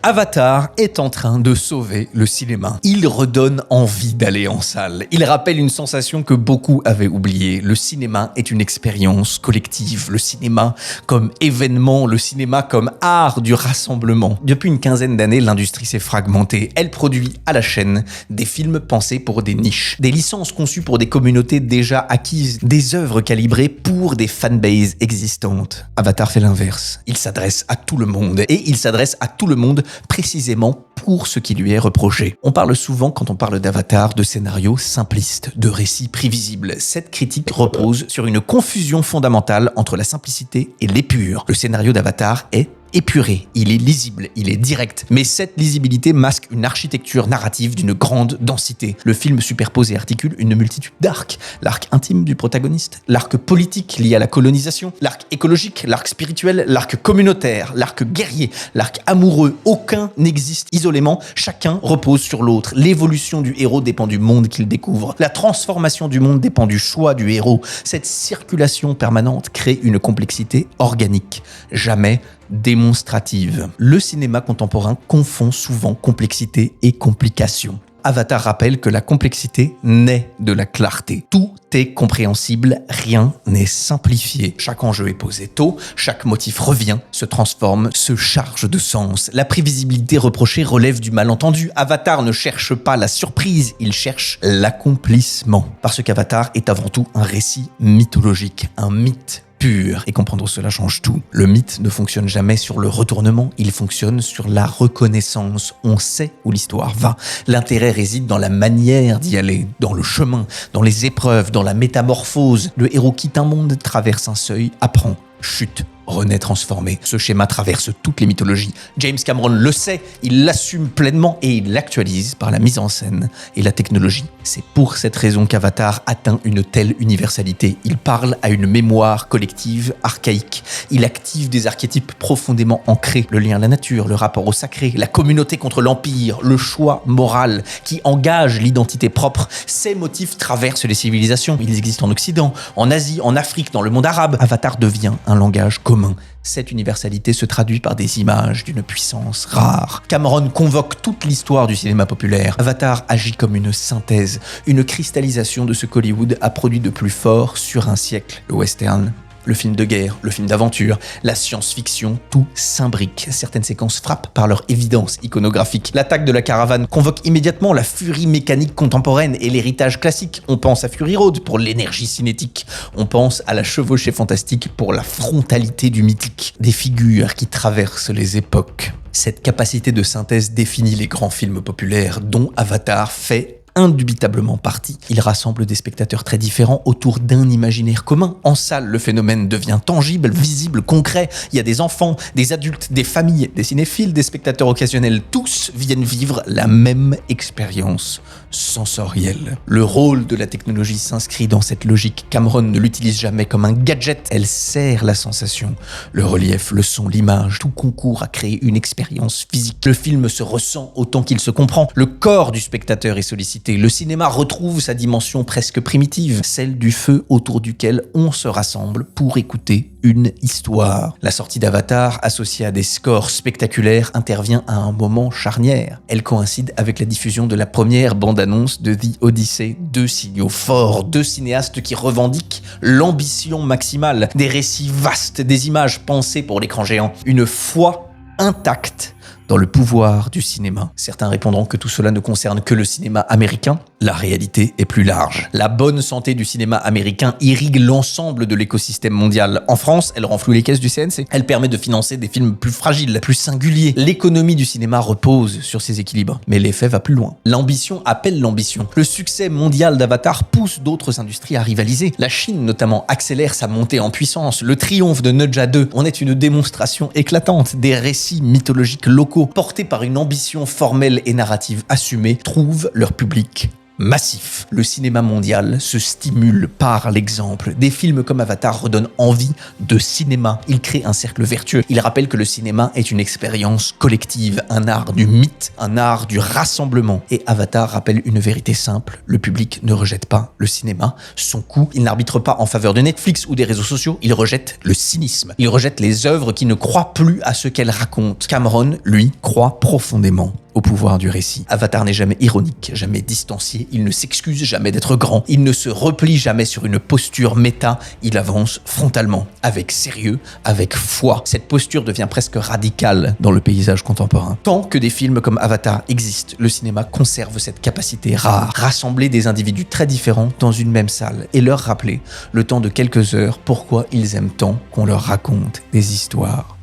Avatar est en train de sauver le cinéma. Il redonne envie d'aller en salle. Il rappelle une sensation que beaucoup avaient oubliée. Le cinéma est une expérience collective. Le cinéma comme événement, le cinéma comme art du rassemblement. Depuis une quinzaine d'années, l'industrie s'est fragmentée. Elle produit à la chaîne des films pensés pour des niches, des licences conçues pour des communautés déjà acquises, des œuvres calibrées pour des fanbases existantes. Avatar fait l'inverse. Il s'adresse à tout le monde et il s'adresse à tout le monde précisément pour ce qui lui est reproché. On parle souvent, quand on parle d'Avatar, de scénarios simplistes, de récits prévisibles. Cette critique repose sur une confusion fondamentale entre la simplicité et l'épure. Le scénario d'Avatar est épuré, il est lisible, il est direct. Mais cette lisibilité masque une architecture narrative d'une grande densité. Le film superpose et articule une multitude d'arcs. L'arc intime du protagoniste, l'arc politique lié à la colonisation, l'arc écologique, l'arc spirituel, l'arc communautaire, l'arc guerrier, l'arc amoureux. Aucun n'existe isolément, chacun repose sur l'autre. L'évolution du héros dépend du monde qu'il découvre. La transformation du monde dépend du choix du héros. Cette circulation permanente crée une complexité organique. Jamais démonstrative. Le cinéma contemporain confond souvent complexité et complication. Avatar rappelle que la complexité naît de la clarté. Tout est compréhensible, rien n'est simplifié. Chaque enjeu est posé tôt, chaque motif revient, se transforme, se charge de sens. La prévisibilité reprochée relève du malentendu. Avatar ne cherche pas la surprise, il cherche l'accomplissement. Parce qu'Avatar est avant tout un récit mythologique, un mythe pur. Et comprendre cela change tout. Le mythe ne fonctionne jamais sur le retournement, il fonctionne sur la reconnaissance. On sait où l'histoire va. L'intérêt réside dans la manière d'y aller, dans le chemin, dans les épreuves, dans la métamorphose. Le héros quitte un monde, traverse un seuil, apprend, chute, renaît transformé. Ce schéma traverse toutes les mythologies. James Cameron le sait, il l'assume pleinement et il l'actualise par la mise en scène et la technologie. C'est pour cette raison qu'Avatar atteint une telle universalité. Il parle à une mémoire collective archaïque. Il active des archétypes profondément ancrés. Le lien à la nature, le rapport au sacré, la communauté contre l'empire, le choix moral qui engage l'identité propre. Ces motifs traversent les civilisations. Ils existent en Occident, en Asie, en Afrique, dans le monde arabe. Avatar devient un langage commun. Cette universalité se traduit par des images d'une puissance rare. Cameron convoque toute l'histoire du cinéma populaire. Avatar agit comme une synthèse, une cristallisation de ce qu'Hollywood a produit de plus fort sur un siècle. Le western, le film de guerre, le film d'aventure, la science-fiction, tout s'imbrique. Certaines séquences frappent par leur évidence iconographique. L'attaque de la caravane convoque immédiatement la furie mécanique contemporaine et l'héritage classique. On pense à Fury Road pour l'énergie cinétique. On pense à la chevauchée fantastique pour la frontalité du mythique. Des figures qui traversent les époques. Cette capacité de synthèse définit les grands films populaires dont Avatar fait indubitablement partie. Il rassemble des spectateurs très différents autour d'un imaginaire commun. En salle, le phénomène devient tangible, visible, concret. Il y a des enfants, des adultes, des familles, des cinéphiles, des spectateurs occasionnels. Tous viennent vivre la même expérience sensorielle. Le rôle de la technologie s'inscrit dans cette logique. Cameron ne l'utilise jamais comme un gadget. Elle sert la sensation. Le relief, le son, l'image, tout concourt à créer une expérience physique. Le film se ressent autant qu'il se comprend. Le corps du spectateur est sollicité. Le cinéma retrouve sa dimension presque primitive, celle du feu autour duquel on se rassemble pour écouter une histoire. La sortie d'Avatar, associée à des scores spectaculaires, intervient à un moment charnière. Elle coïncide avec la diffusion de la première bande-annonce de The Odyssey. Deux signaux forts, deux cinéastes qui revendiquent l'ambition maximale, des récits vastes, des images pensées pour l'écran géant, une foi intacte dans le pouvoir du cinéma. Certains répondront que tout cela ne concerne que le cinéma américain. La réalité est plus large. La bonne santé du cinéma américain irrigue l'ensemble de l'écosystème mondial. En France, elle renfloue les caisses du CNC. Elle permet de financer des films plus fragiles, plus singuliers. L'économie du cinéma repose sur ces équilibres. Mais l'effet va plus loin. L'ambition appelle l'ambition. Le succès mondial d'Avatar pousse d'autres industries à rivaliser. La Chine, notamment, accélère sa montée en puissance. Le triomphe de Nudja 2 en est une démonstration éclatante. Des récits mythologiques locaux portés par une ambition formelle et narrative assumée trouvent leur public massif. Le cinéma mondial se stimule par l'exemple. Des films comme Avatar redonnent envie de cinéma. Il crée un cercle vertueux. Il rappelle que le cinéma est une expérience collective, un art du mythe, un art du rassemblement. Et Avatar rappelle une vérité simple. Le public ne rejette pas le cinéma, son coût. Il n'arbitre pas en faveur de Netflix ou des réseaux sociaux. Il rejette le cynisme. Il rejette les œuvres qui ne croient plus à ce qu'elles racontent. Cameron, lui, croit profondément au pouvoir du récit. Avatar n'est jamais ironique, jamais distancié, il ne s'excuse jamais d'être grand, il ne se replie jamais sur une posture méta, il avance frontalement, avec sérieux, avec foi. Cette posture devient presque radicale dans le paysage contemporain. Tant que des films comme Avatar existent, le cinéma conserve cette capacité rare, rassembler des individus très différents dans une même salle et leur rappeler, le temps de quelques heures, pourquoi ils aiment tant qu'on leur raconte des histoires.